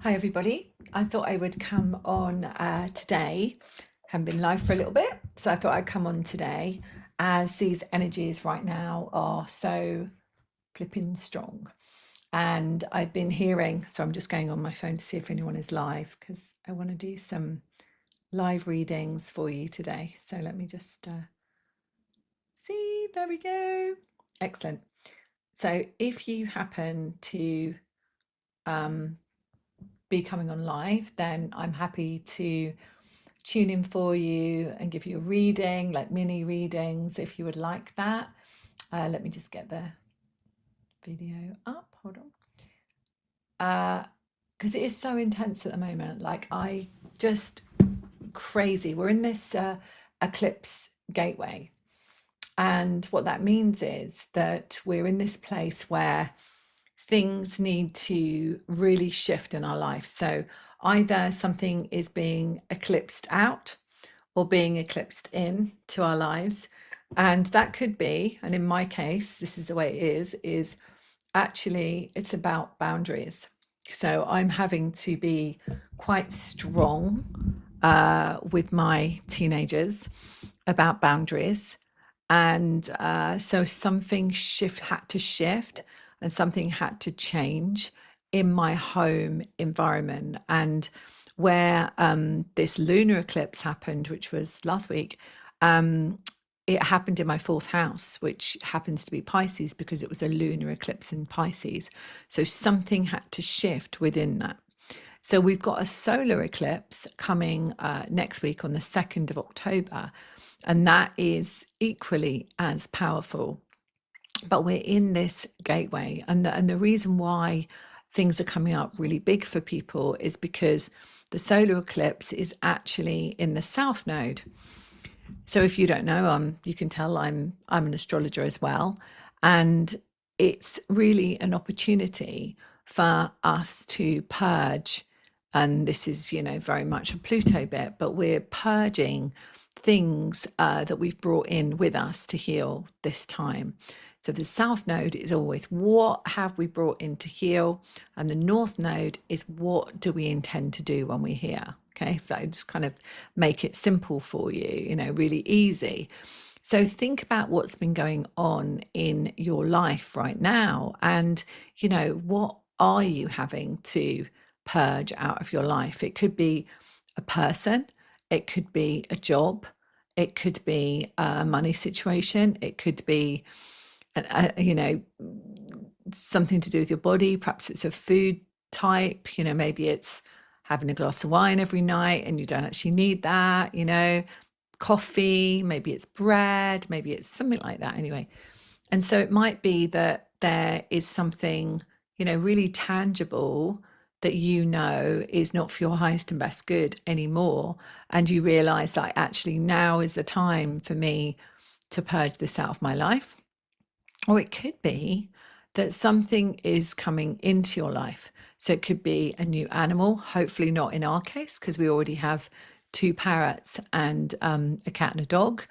Hi, everybody. I thought I would come on today. Haven't been live for a little bit, so I thought I'd come on today as these energies right now are so flipping strong. And I've been hearing, so I'm just going on my phone to see if anyone is live because I want to do some live readings for you today. So let me just see. There we go. Excellent. So if you happen to be coming on live, then I'm happy to tune in for you and give you a reading, like mini readings, if you would like that. Let me just get the video up. Hold on. Because it is so intense at the moment. Like, I just crazy. We're in this eclipse gateway. And what that means is that we're in this place where things need to really shift in our life. So either something is being eclipsed out or being eclipsed in to our lives. And that could be, and in my case, this is the way it is actually it's about boundaries. So I'm having to be quite strong with my teenagers about boundaries. And so something had to shift and something had to change in my home environment. And where this lunar eclipse happened, which was last week, it happened in my fourth house, which happens to be Pisces because it was a lunar eclipse in Pisces. So something had to shift within that. So we've got a solar eclipse coming next week on the 2nd of October, and that is equally as powerful. But we're in this gateway, and the reason why things are coming up really big for people is because the solar eclipse is actually in the south node. So if you don't know, you can tell I'm an astrologer as well, and it's really an opportunity for us to purge. And this is, very much a Pluto bit, but we're purging things that we've brought in with us to heal this time. So the south node is always what have we brought in to heal, and the north node is what do we intend to do when we're here. Okay, if I just kind of make it simple for you, really easy. So think about what's been going on in your life right now, and what are you having to purge out of your life? It could be a person, it could be a job, it could be a money situation, it could be something to do with your body. Perhaps it's a food type, maybe it's having a glass of wine every night and you don't actually need that, coffee, maybe it's bread, maybe it's something like that anyway. And so it might be that there is something, really tangible that is not for your highest and best good anymore. And you realize like, actually now is the time for me to purge this out of my life. Or it could be that something is coming into your life. So it could be a new animal, hopefully not in our case, because we already have 2 parrots and a cat and a dog.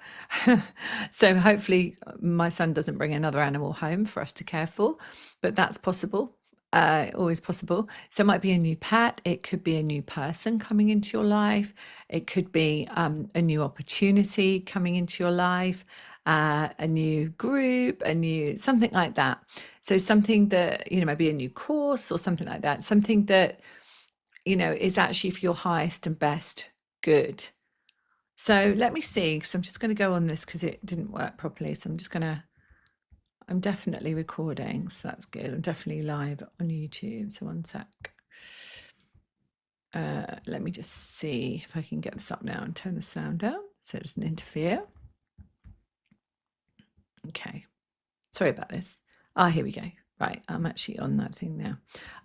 So hopefully my son doesn't bring another animal home for us to care for, but that's possible. Always possible. So it might be a new pet, it could be a new person coming into your life, it could be a new opportunity coming into your life, a new group, something like that. So something that, maybe a new course or something like that, something that, is actually for your highest and best good. So let me see. So I'm just going to go on this because it didn't work properly. So I'm definitely recording. So that's good. I'm definitely live on YouTube. So one sec. Let me just see if I can get this up now and turn the sound down so it doesn't interfere. Okay. Sorry about this. Here we go. Right, I'm actually on that thing now.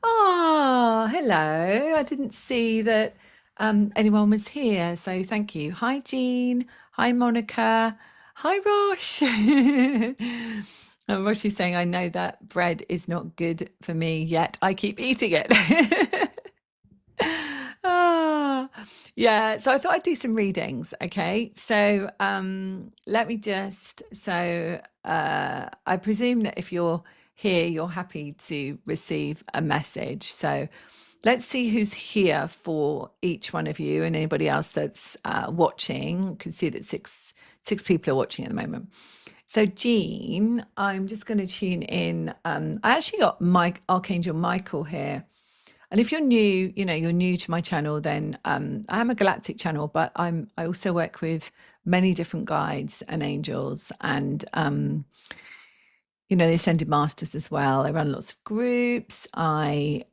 Hello. I didn't see that anyone was here, so thank you. Hi, Jean. Hi, Monica. Hi, Rosh. And Rosh is saying, I know that bread is not good for me, yet I keep eating it. Yeah, so I thought I'd do some readings. Okay, so let me just I presume that if you're here you're happy to receive a message. So let's see who's here for each one of you, and anybody else that's watching. You can see that six people are watching at the moment. So Jean, I'm just going to tune in. I actually got Archangel Michael here. And if you're new, you're new to my channel, then I am a galactic channel, but I also work with many different guides and angels, and the ascended masters as well. I run lots of groups. I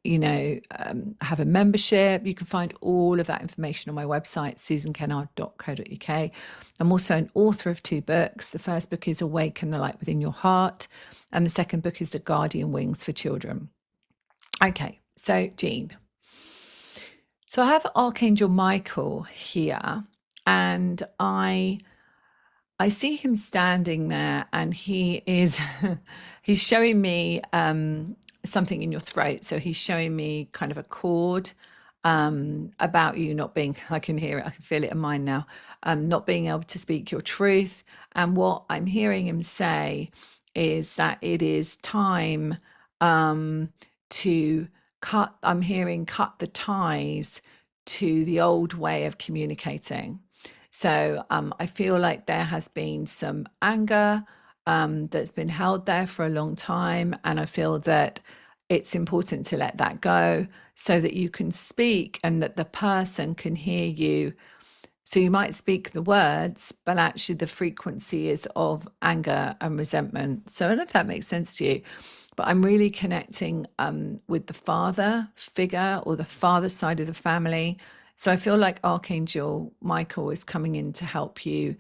have a membership. You can find all of that information on my website, susankennard.co.uk. I'm also an author of 2 books. The first book is Awaken the Light Within Your Heart, and the second book is The Guardian Wings for Children. Okay, so Jean. So I have Archangel Michael here, and I see him standing there, and he is he's showing me something in your throat. So he's showing me kind of a chord about you not being, I can hear it, I can feel it in mine now, not being able to speak your truth. And what I'm hearing him say is that it is time to cut the ties to the old way of communicating. So I feel like there has been some anger that's been held there for a long time, and I feel that it's important to let that go so that you can speak and that the person can hear you. So you might speak the words, but actually the frequency is of anger and resentment. So I don't know if that makes sense to you, but I'm really connecting with the father figure or the father side of the family. So I feel like Archangel Michael is coming in to help you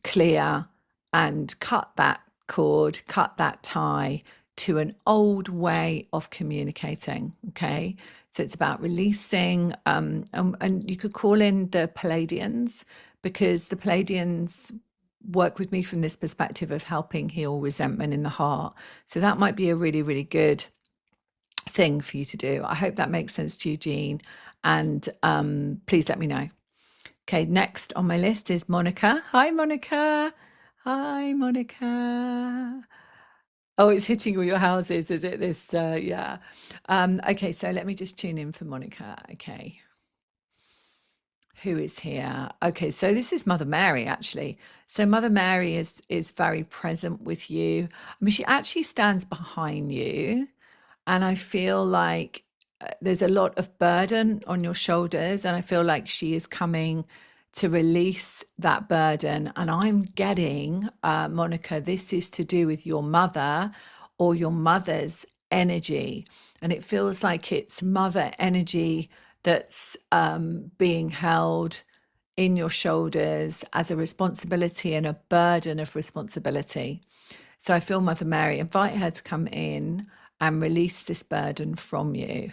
clear and cut that cord, cut that tie to an old way of communicating. Okay. So it's about releasing, and you could call in the Pleiadians, because the Pleiadians work with me from this perspective of helping heal resentment in the heart. So that might be a really, really good thing for you to do. I hope that makes sense to you, Jean. And please let me know. Okay, next on my list is Monica. Hi, Monica. Hi, Monica. Oh, it's hitting all your houses, is it? This, yeah. Okay, so let me just tune in for Monica. Okay. Who is here? Okay, so this is Mother Mary, actually. So Mother Mary is very present with you. I mean, she actually stands behind you, and I feel like there's a lot of burden on your shoulders, and I feel like she is coming to release that burden. And I'm getting, Monica, this is to do with your mother or your mother's energy, and it feels like it's mother energy that's being held in your shoulders as a responsibility and a burden of responsibility. So I feel Mother Mary, invite her to come in and release this burden from you.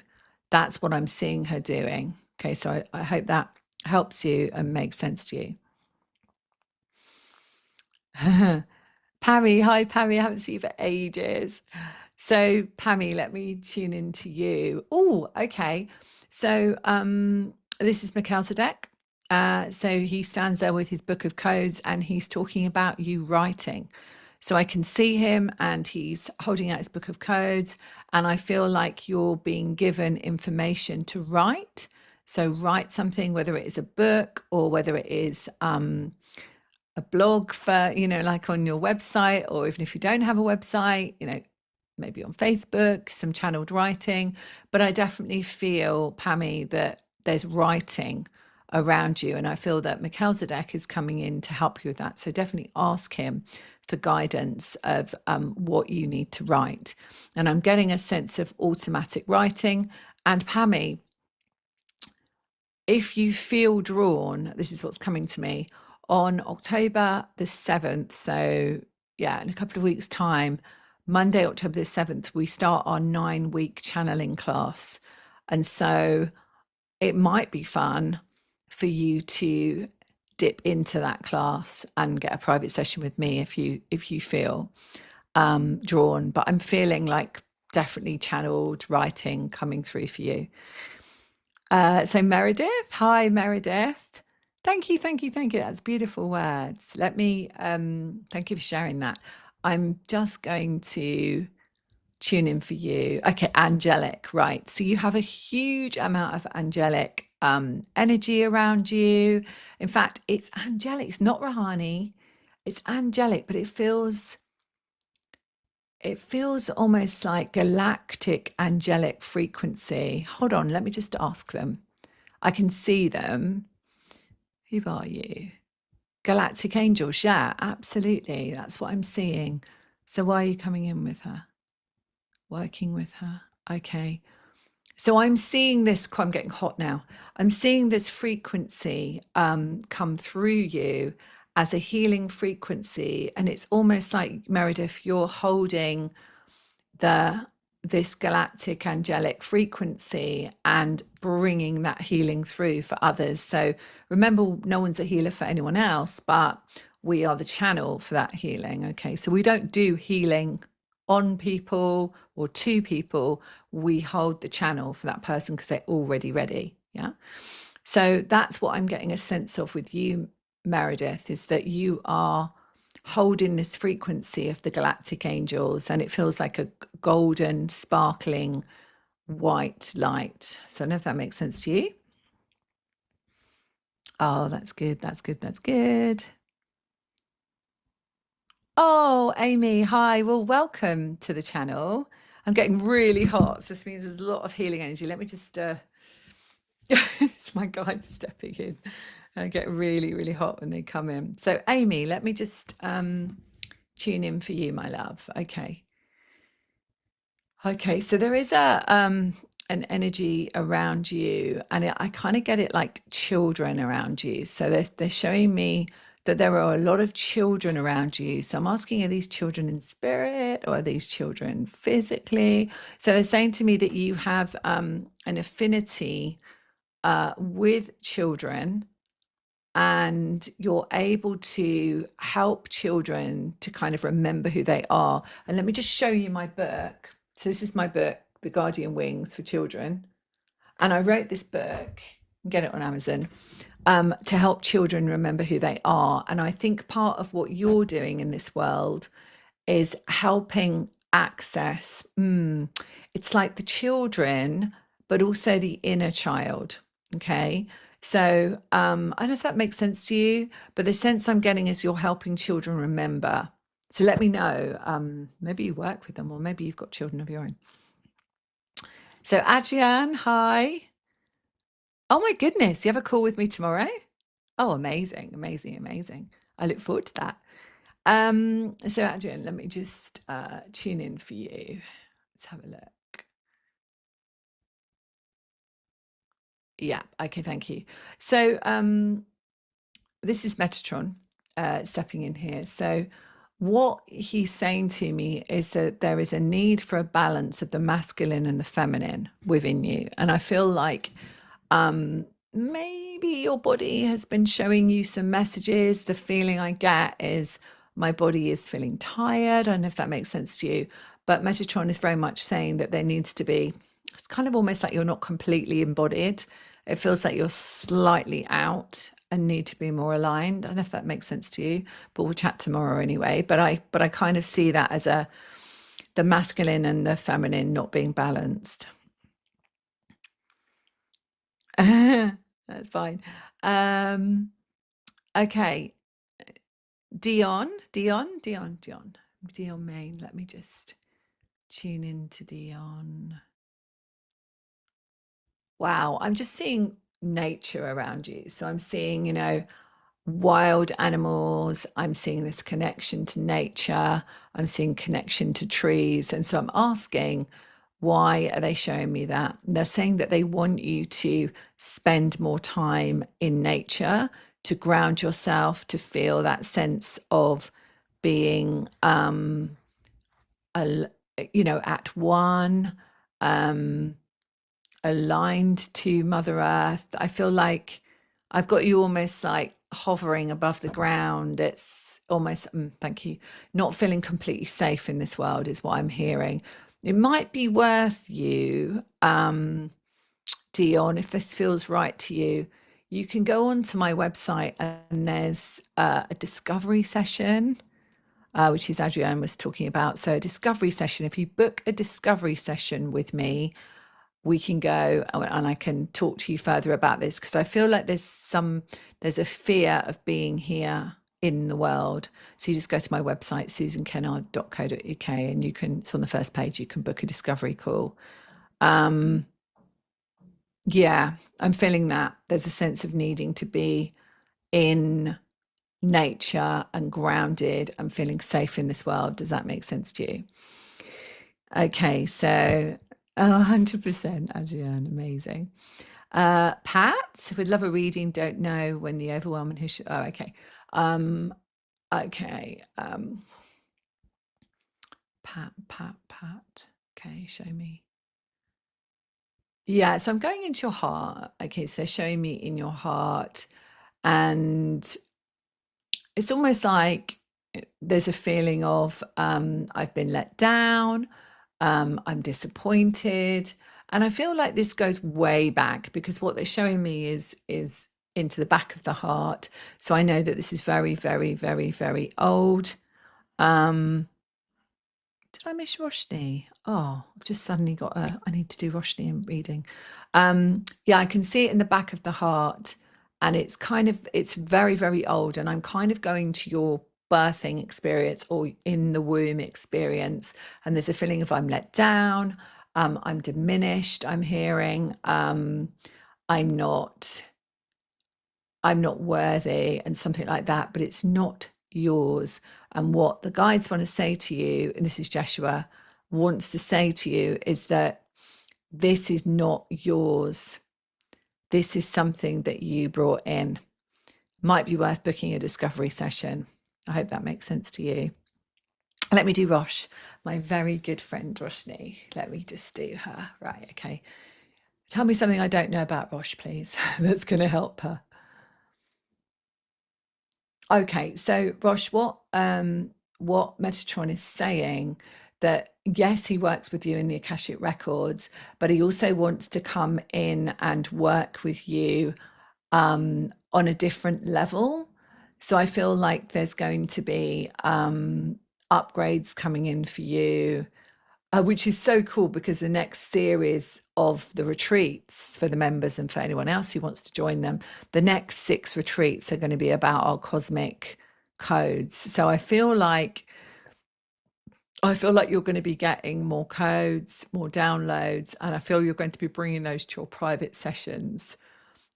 That's what I'm seeing her doing. Okay, so I hope that helps you and makes sense to you. Pammy, hi Pammy, I haven't seen you for ages. So Pammy, let me tune into you. Oh, okay. So this is Melchizedek. So he stands there with his book of codes, and he's talking about you writing. So I can see him, and he's holding out his book of codes, and I feel like you're being given information to write. So write something, whether it is a book or whether it is a blog for, like on your website, or even if you don't have a website, maybe on Facebook, some channeled writing. But I definitely feel, Pammy, that there's writing around you. And I feel that Melchizedek is coming in to help you with that. So definitely ask him for guidance of what you need to write. And I'm getting a sense of automatic writing. And Pammy, if you feel drawn, this is what's coming to me, on October the 7th. So yeah, in a couple of weeks' time, Monday, October the 7th, we start our 9-week channeling class. And so it might be fun for you to dip into that class and get a private session with me if you feel drawn. But I'm feeling like definitely channeled writing coming through for you. So Meredith, hi Meredith. Thank you. That's beautiful words. Let me thank you for sharing that. I'm just going to tune in for you. Okay, angelic, right. So you have a huge amount of angelic energy around you. In fact, it's angelic. It's not Rahani. It's angelic, but it feels almost like galactic angelic frequency. Hold on, let me just ask them. I can see them. Who are you? Galactic angels. Yeah, absolutely. That's what I'm seeing. So why are you coming in with her? Working with her. Okay. So I'm seeing this, I'm getting hot now. I'm seeing this frequency come through you as a healing frequency. And it's almost like, Meredith, you're holding this galactic angelic frequency and bringing that healing through for others. So remember, no one's a healer for anyone else, but we are the channel for that healing. Okay, so we don't do healing on people or to people. We hold the channel for that person because they're already ready. Yeah, so that's what I'm getting a sense of with you, Meredith, is that you are holding this frequency of the galactic angels, and it feels like a golden, sparkling white light. So I don't know if that makes sense to you. Oh, that's good. That's good. That's good. Oh, Amy, hi. Well, welcome to the channel. I'm getting really hot. So this means there's a lot of healing energy. Let me just, it's my guide stepping in. I get really, really hot when they come in. So, Amy, let me just tune in for you, my love. Okay. Okay, so there is an energy around you, and I kind of get it like children around you. So they're showing me that there are a lot of children around you. So I'm asking, are these children in spirit or are these children physically? So they're saying to me that you have an affinity with children, and you're able to help children to kind of remember who they are. And let me just show you my book. So this is my book, The Guardian Wings for Children. And I wrote this book, get it on Amazon, to help children remember who they are. And I think part of what you're doing in this world is helping access. It's like the children, but also the inner child. Okay. So I don't know if that makes sense to you, but the sense I'm getting is you're helping children remember. So let me know. Maybe you work with them, or maybe you've got children of your own. So Adrienne, hi. Oh my goodness, you have a call with me tomorrow? Oh, amazing, amazing, amazing. I look forward to that. So Adrienne, let me just tune in for you. Let's have a look. Yeah, okay, thank you. So this is Metatron stepping in here. So what he's saying to me is that there is a need for a balance of the masculine and the feminine within you. And I feel like maybe your body has been showing you some messages. The feeling I get is my body is feeling tired. I don't know if that makes sense to you, but Metatron is very much saying that there needs to be, it's kind of almost like you're not completely embodied. It feels like you're slightly out and need to be more aligned. I don't know if that makes sense to you, but we'll chat tomorrow anyway. But I kind of see that as the masculine and the feminine not being balanced. That's fine. Okay. Dion Main. Let me just tune into Dion. Wow, I'm just seeing nature around you. So I'm seeing, wild animals. I'm seeing this connection to nature. I'm seeing connection to trees. And so I'm asking, why are they showing me that? They're saying that they want you to spend more time in nature, to ground yourself, to feel that sense of being at one, aligned to Mother Earth. I feel like I've got you almost like hovering above the ground. It's almost, thank you, not feeling completely safe in this world is what I'm hearing. It might be worth you, Dion, if this feels right to you. You can go onto my website and there's a discovery session. which is Adrienne was talking about. So a discovery session, if you book a discovery session with me, we can go and I can talk to you further about this, because I feel like there's a fear of being here in the world. So you just go to my website, susankennard.co.uk, and you can, it's on the first page, you can book a discovery call. Yeah, I'm feeling that there's a sense of needing to be in nature and grounded and feeling safe in this world. Does that make sense to you? Okay, so 100%, Adrienne, amazing. Pat, would love a reading. Don't know when the overwhelming who should. Oh, okay. Okay. Pat. Okay, show me. Yeah, so I'm going into your heart. Okay, so showing me in your heart, and it's almost like there's a feeling of I've been let down, I'm disappointed, and I feel like this goes way back, because what they're showing me is into the back of the heart. So I know that this is very, very, very, very old. Did I miss Roshni? Oh, I've just suddenly got I need to do Roshni in reading. Yeah, I can see it in the back of the heart, and it's it's very, very old. And I'm kind of going to your birthing experience or in the womb experience. And there's a feeling of I'm let down, I'm diminished, I'm hearing, I'm not worthy, and something like that, but it's not yours. And what the guides want to say to you, and this is Joshua, wants to say to you, is that this is not yours. This is something that you brought in. Might be worth booking a discovery session. I hope that makes sense to you. Let me do Rosh, my very good friend Roshni. Let me just do her. Right, okay. Tell me something I don't know about Rosh, please. That's going to help her. Okay, so Rosh, what Metatron is saying, that yes, he works with you in the Akashic Records, but he also wants to come in and work with you on a different level. So I feel like there's going to be upgrades coming in for you, which is so cool, because the next series of the retreats for the members and for anyone else who wants to join them, the next 6 retreats are going to be about our cosmic codes. So I feel like you're going to be getting more codes, more downloads, and I feel you're going to be bringing those to your private sessions.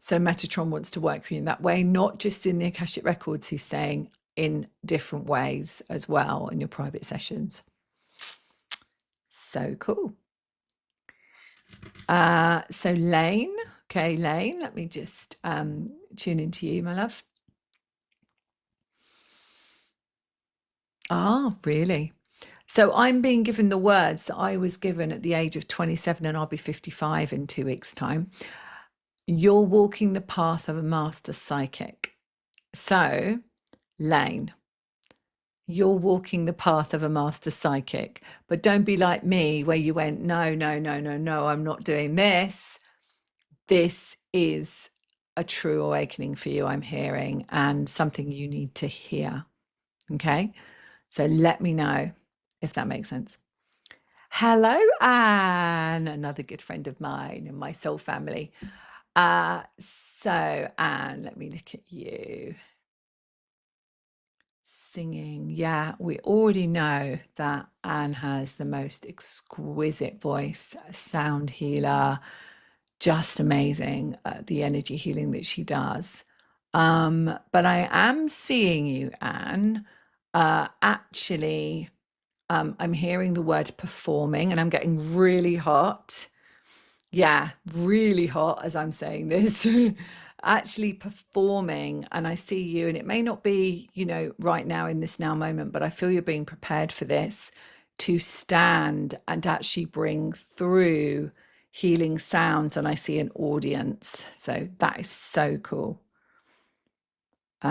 So Metatron wants to work with you in that way, not just in the Akashic Records, he's saying, in different ways as well in your private sessions. So cool. So Lane, okay, Lane, let me just tune into you, my love. Ah, really? So I'm being given the words that I was given at the age of 27, and I'll be 55 in 2 weeks' time. You're walking the path of a master psychic. So, Lane, you're walking the path of a master psychic, but don't be like me, where you went, no, I'm not doing this. This is a true awakening for you, I'm hearing, and something you need to hear. Okay, so let me know if that makes sense. Hello, Anne, another good friend of mine in my soul family. So Anne, let me look at you. Singing. Yeah, we already know that Anne has the most exquisite voice, sound healer, just amazing, the energy healing that she does. But I am seeing you, Anne. Actually, I'm hearing the word performing, and I'm getting really hot. Yeah, really hot as I'm saying this. Actually performing, and I see you, and it may not be, right now in this now moment, but I feel you're being prepared for this, to stand and actually bring through healing sounds, and I see an audience. So that is so cool. So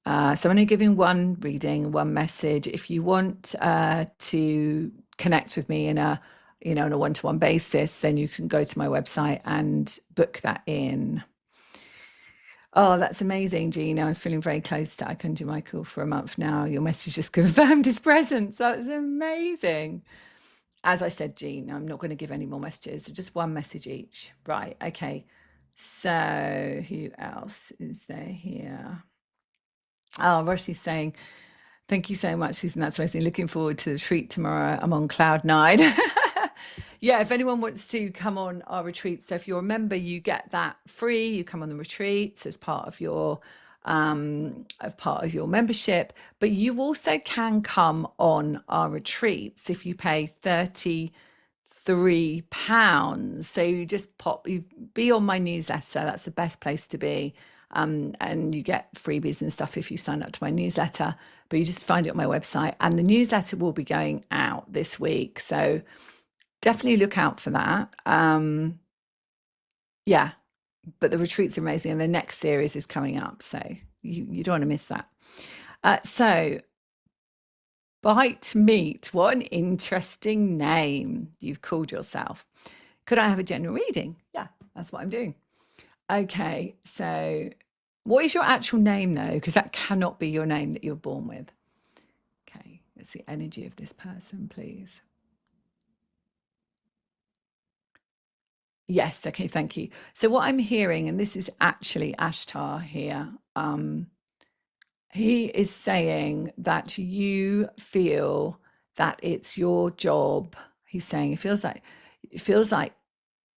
I'm only giving one reading, one message. If you want to connect with me in a on a one-to-one basis, then you can go to my website and book that in. Oh, that's amazing, Gina. I'm feeling very close to Archangel Michael for a month now. Your message just confirmed his presence. That's amazing. As I said, Jean, I'm not going to give any more messages, just one message each. Right. Okay. So who else is there here? Oh, Roshi's saying, thank you so much, Susan. That's amazing. Looking forward to the treat tomorrow. I'm on cloud nine. Yeah, if anyone wants to come on our retreat, so if you're a member, you get that free. You come on the retreats as part of your membership, but you also can come on our retreats if you pay £33. So you just be on my newsletter. That's the best place to be. And you get freebies and stuff if you sign up to my newsletter, but you just find it on my website, and the newsletter will be going out this week. So definitely look out for that. Yeah, but the retreat's amazing, and the next series is coming up, so you don't want to miss that. So Bite Meat, what an interesting name you've called yourself. Could I have a general reading? Yeah, that's what I'm doing. Okay, so what is your actual name though? Because that cannot be your name that you're born with. Okay, let's see energy of this person, please. Yes, okay, thank you. So what I'm hearing, and this is actually Ashtar here, he is saying that you feel that it's your job. He's saying it feels like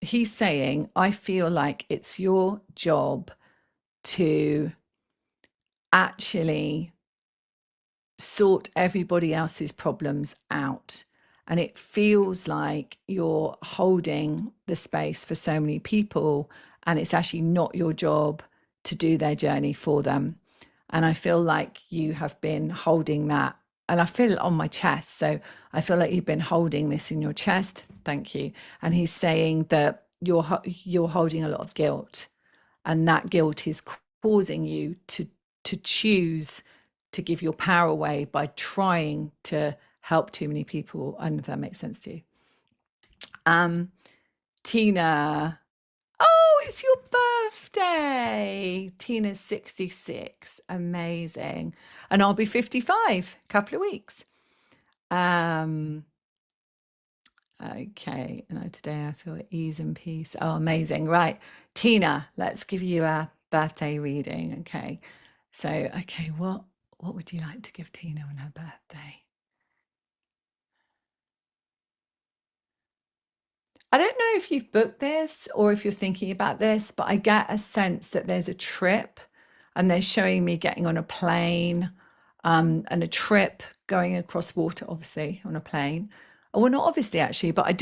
he's saying, I feel like it's your job to actually sort everybody else's problems out. And it feels like you're holding the space for so many people, and it's actually not your job to do their journey for them. And I feel like you have been holding that, and I feel it on my chest. So I feel like you've been holding this in your chest. Thank you. And he's saying that you're holding a lot of guilt, and that guilt is causing you to choose to give your power away by trying to help too many people. I don't know if that makes sense to you. Tina. Oh, it's your birthday. Tina's 66. Amazing. And I'll be 55, a couple of weeks. Okay, and today I feel at ease and peace. Oh, amazing. Right. Tina, let's give you a birthday reading. Okay. So, okay, what would you like to give Tina on her birthday? I don't know if you've booked this or if you're thinking about this, but I get a sense that there's a trip, and they're showing me getting on a plane, and a trip going across water, obviously on a plane. Well, not obviously actually, but I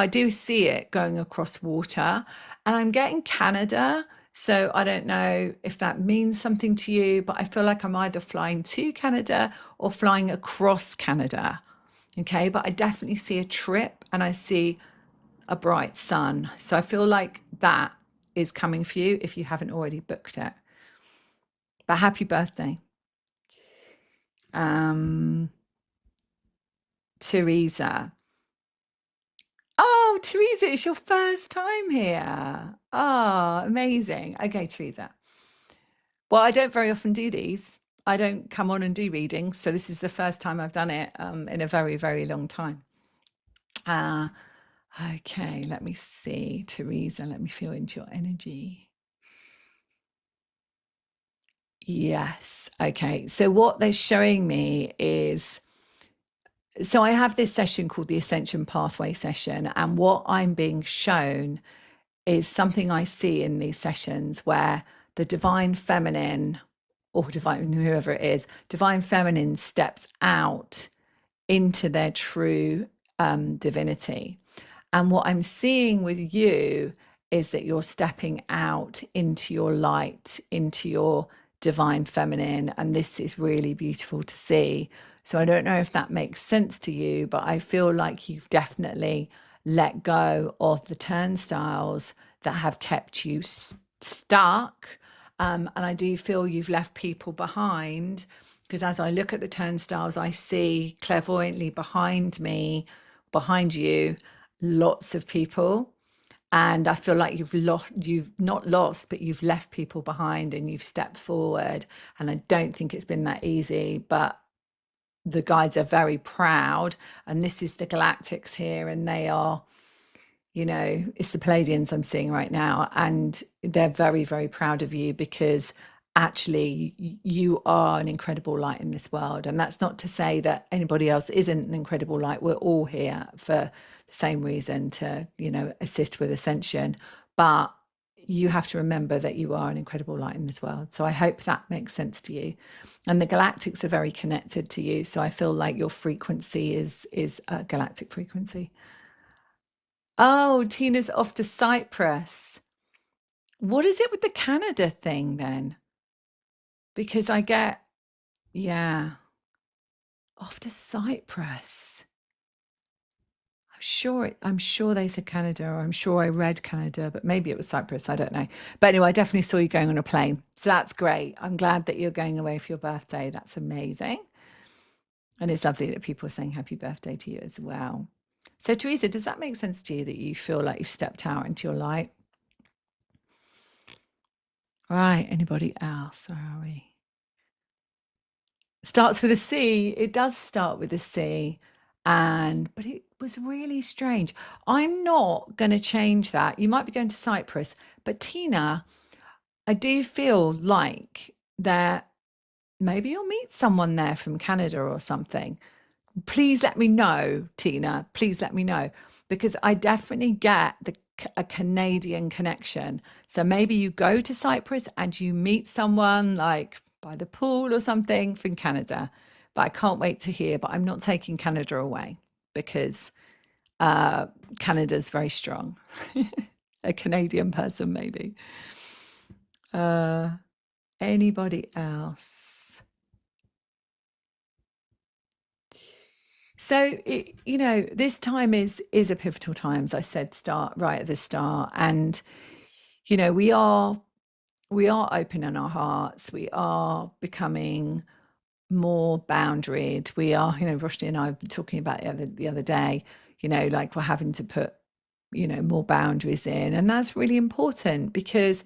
do see it going across water, and I'm getting Canada. So I don't know if that means something to you, but I feel like I'm either flying to Canada or flying across Canada. Okay, but I definitely see a trip, and I see a bright sun. So I feel like that is coming for you if you haven't already booked it. But happy birthday. Teresa. Oh, Teresa, it's your first time here. Oh, amazing. Okay, Teresa. Well, I don't very often do these. I don't come on and do readings. So this is the first time I've done it in a very, very long time. Okay, let me see. Teresa, let me feel into your energy. Yes. Okay. So what they're showing me is, so I have this session called the Ascension Pathway session, and what I'm being shown is something I see in these sessions where the divine feminine, or divine, whoever it is, divine feminine steps out into their true divinity. And what I'm seeing with you is that you're stepping out into your light, into your divine feminine. And this is really beautiful to see. So I don't know if that makes sense to you, but I feel like you've definitely let go of the turnstiles that have kept you stuck. And I do feel you've left people behind, because as I look at the turnstiles, I see clairvoyantly behind me, behind you, lots of people. And I feel like you've not lost, but you've left people behind and you've stepped forward. And I don't think it's been that easy, but the guides are very proud. And this is the Galactics here, and they are, it's the Palladians I'm seeing right now. And they're very, very proud of you because actually you are an incredible light in this world. And that's not to say that anybody else isn't an incredible light. We're all here for the same reason, to, assist with ascension. But you have to remember that you are an incredible light in this world. So I hope that makes sense to you. And the Galactics are very connected to you. So I feel like your frequency is a galactic frequency. Oh, Tina's off to Cyprus. What is it with the Canada thing then? Because yeah, off to Cyprus. I'm sure they said Canada, or I'm sure I read Canada, but maybe it was Cyprus. I don't know. But anyway, I definitely saw you going on a plane. So that's great. I'm glad that you're going away for your birthday. That's amazing. And it's lovely that people are saying happy birthday to you as well. So, Teresa, does that make sense to you, that you feel like you've stepped out into your light? Right. Anybody else? Where are we? Starts with a C. It does start with a C. But it was really strange. I'm not going to change that. You might be going to Cyprus, but Tina, I do feel like that maybe you'll meet someone there from Canada or something. Please let me know, Tina. Please let me know, because I definitely get a Canadian connection. So maybe you go to Cyprus and you meet someone like by the pool or something from Canada. But I can't wait to hear. But I'm not taking Canada away because Canada's very strong. A Canadian person, maybe. Anybody else? So, this time is a pivotal time, as I said, start right at the start. And, we are opening our hearts. We are becoming more boundaried. We are, Roshni and I were talking about the other day, like we're having to put, more boundaries in. And that's really important, because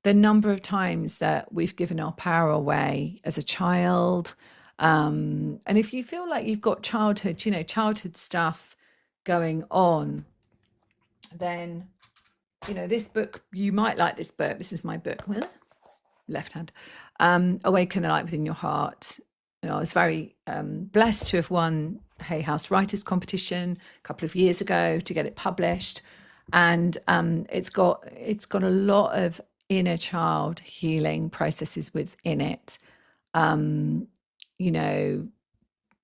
the number of times that we've given our power away as a child, and if you feel like you've got childhood stuff going on, then, this book, you might like this book. This is my book, left hand, Awaken the Light Within Your Heart. I was very blessed to have won Hay House Writers Competition a couple of years ago to get it published. And it's got a lot of inner child healing processes within it,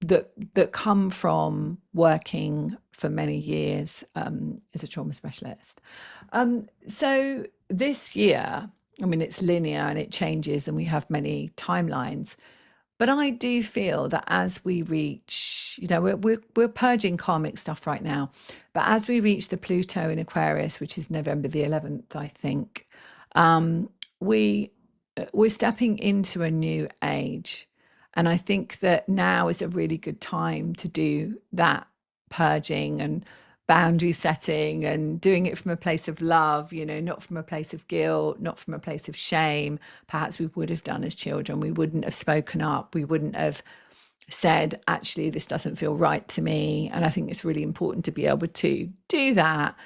that come from working for many years as a trauma specialist. So this year, it's linear and it changes and we have many timelines. But I do feel that as we reach, we're purging karmic stuff right now. But as we reach the Pluto in Aquarius, which is November the 11th, I think, we're stepping into a new age. And I think that now is a really good time to do that purging and boundary setting, and doing it from a place of love, not from a place of guilt, not from a place of shame. Perhaps we would have done as children. We wouldn't have spoken up. We wouldn't have said, actually, this doesn't feel right to me. And I think it's really important to be able to do that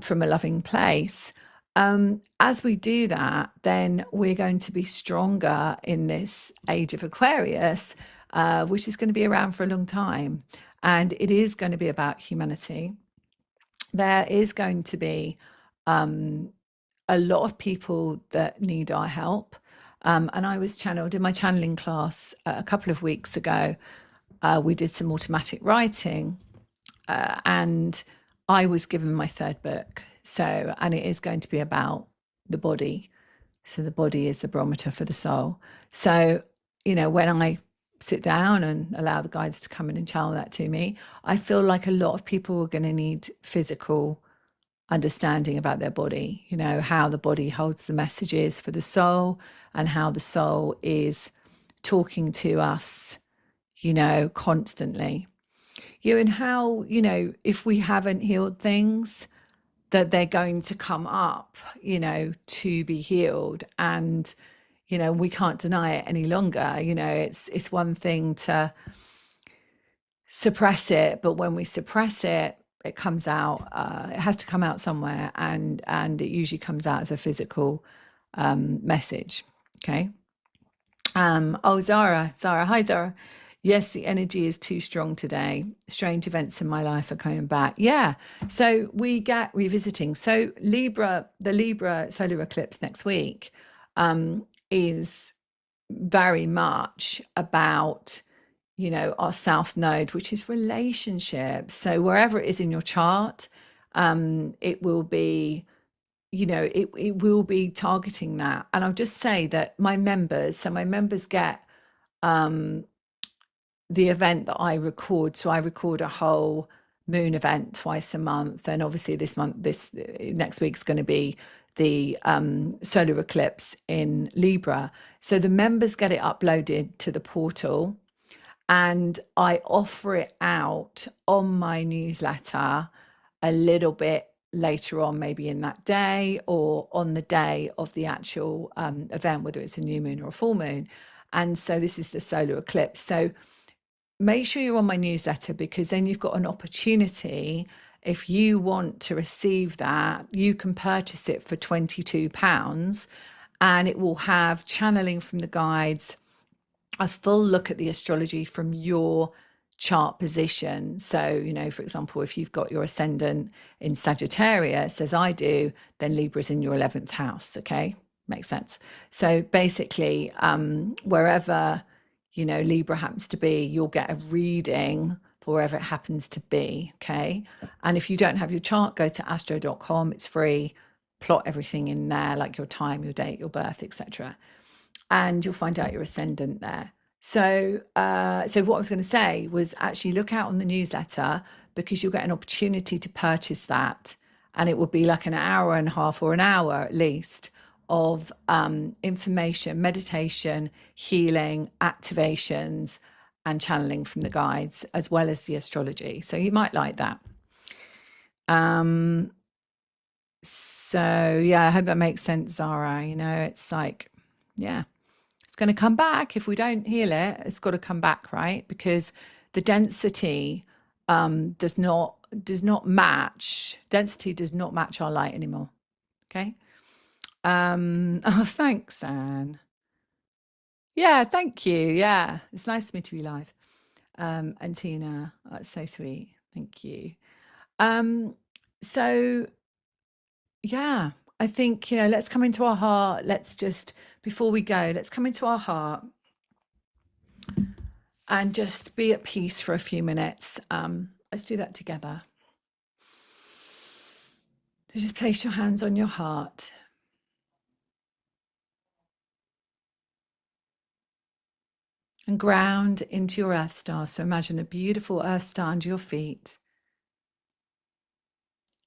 from a loving place. As we do that, then we're going to be stronger in this age of Aquarius, which is going to be around for a long time. And it is going to be about humanity. There is going to be a lot of people that need our help. And I was channeled in my channeling class a couple of weeks ago. We did some automatic writing, and I was given my third book. And it is going to be about the body. So the body is the barometer for the soul. So, when I sit down and allow the guides to come in and channel that to me, I feel like a lot of people are going to need physical understanding about their body, how the body holds the messages for the soul, and how the soul is talking to us, constantly. And how, if we haven't healed things, that they're going to come up, to be healed. And, we can't deny it any longer. It's one thing to suppress it, but when we suppress it, it comes out, it has to come out somewhere, and it usually comes out as a physical message. Okay. Oh, Zara, hi, Zara. Yes, the energy is too strong today. Strange events in my life are coming back. Yeah. So we get revisiting. So the Libra solar eclipse next week is very much about, our South Node, which is relationships. So wherever it is in your chart, it will be, it will be targeting that. And I'll just say that my members get the event that I record. So I record a whole moon event twice a month. And obviously this next week is going to be the solar eclipse in Libra. So the members get it uploaded to the portal, and I offer it out on my newsletter a little bit later on, maybe in that day or on the day of the actual event, whether it's a new moon or a full moon. And so this is the solar eclipse. So make sure you're on my newsletter, because then you've got an opportunity. If you want to receive that, you can purchase it for £22, and it will have channeling from the guides, a full look at the astrology from your chart position. So, for example, if you've got your ascendant in Sagittarius, as I do, then Libra's in your 11th house. Okay, makes sense. So basically, wherever, Libra happens to be, you'll get a reading for wherever it happens to be. Okay. And if you don't have your chart, go to astro.com. It's free. Plot everything in there, like your time, your date, your birth, etc., and you'll find out your ascendant there. So what I was going to say was actually look out on the newsletter, because you'll get an opportunity to purchase that, and it will be like an hour and a half or an hour at least of information, meditation, healing, activations, and channeling from the guides, as well as the astrology. So you might like that. So yeah, I hope that makes sense, Zara. It's like, yeah, it's going to come back. If we don't heal it, it's got to come back, right? Because the density does not match our light anymore. Okay. Oh, thanks, Anne. Yeah, thank you. Yeah, it's nice for me to be live. And Tina, that's so sweet. Thank you. So yeah, I think, let's come into our heart. Let's just, before we go, let's come into our heart and just be at peace for a few minutes. Let's do that together. So just place your hands on your heart. And ground into your earth star. So imagine a beautiful earth star under your feet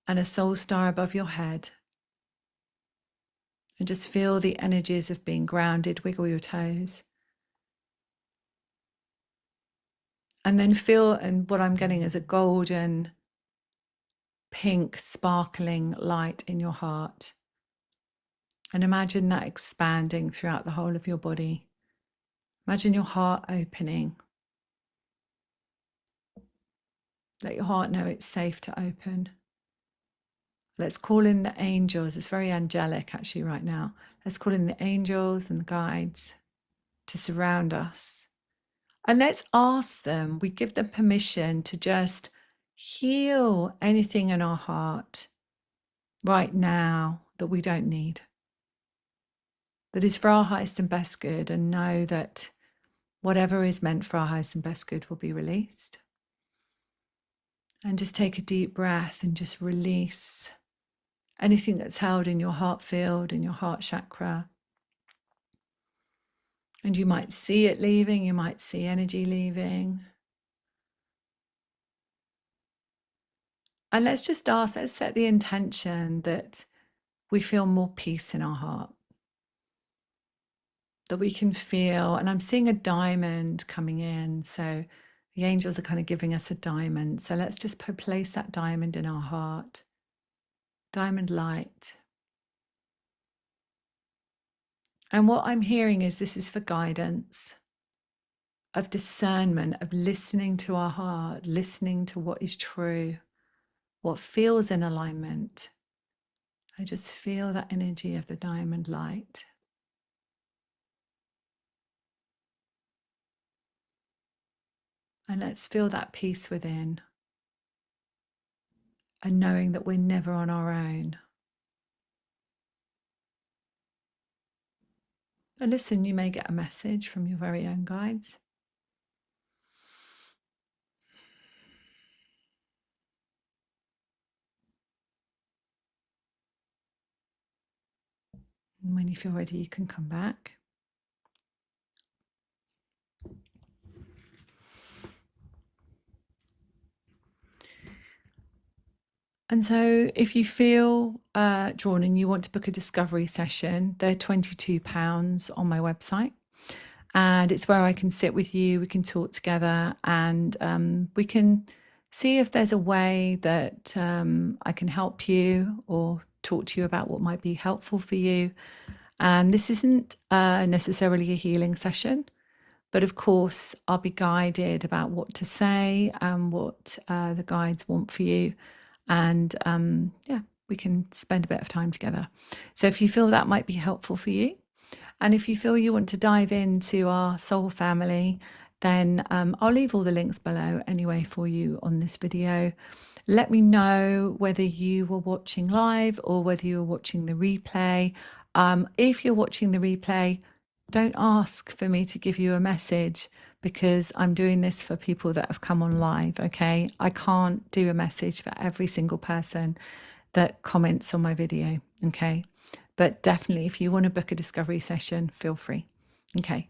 and a soul star above your head. And just feel the energies of being grounded. Wiggle your toes. And then feel, and what I'm getting is a golden, pink, sparkling light in your heart. And imagine that expanding throughout the whole of your body. Imagine your heart opening. Let your heart know it's safe to open. Let's call in the angels. It's very angelic actually right now. Let's call in the angels and the guides to surround us. And let's ask them, we give them permission to just heal anything in our heart right now that we don't need, that is for our highest and best good, and know that whatever is meant for our highest and best good will be released. And just take a deep breath and just release anything that's held in your heart field, in your heart chakra. And you might see it leaving, you might see energy leaving. And let's just ask, let's set the intention that we feel more peace in our heart, that we can feel, and I'm seeing a diamond coming in. So the angels are kind of giving us a diamond. So let's just place that diamond in our heart. Diamond light. And what I'm hearing is this is for guidance, of discernment, of listening to our heart, listening to what is true, what feels in alignment. I just feel that energy of the diamond light. And let's feel that peace within. And knowing that we're never on our own. And listen, you may get a message from your very own guides. And when you feel ready, you can come back. And so if you feel drawn and you want to book a discovery session, they're £22 on my website. And it's where I can sit with you, we can talk together, and we can see if there's a way that I can help you or talk to you about what might be helpful for you. And this isn't necessarily a healing session, but of course, I'll be guided about what to say and what the guides want for you. And yeah, we can spend a bit of time together. So if you feel that might be helpful for you, and if you feel you want to dive into our soul family, then I'll leave all the links below anyway for you on this video. Let me know whether you were watching live or whether you were watching the replay. If you're watching the replay, don't ask for me to give you a message, because I'm doing this for people that have come on live, okay? I can't do a message for every single person that comments on my video, okay? But definitely, if you want to book a discovery session, feel free. Okay.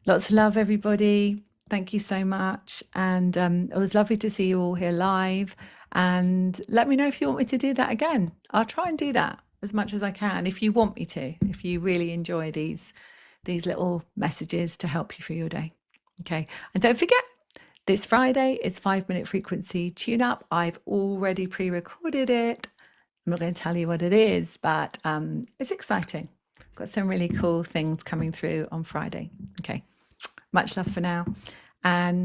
Lots of love, everybody. Thank you so much. And it was lovely to see you all here live. And let me know if you want me to do that again. I'll try and do that as much as I can, if you want me to, if you really enjoy these little messages to help you through your day. Okay. And don't forget, this Friday is 5-minute frequency tune up. I've already pre-recorded it. I'm not going to tell you what it is, but it's exciting. Got some really cool things coming through on Friday. Okay. Much love for now. And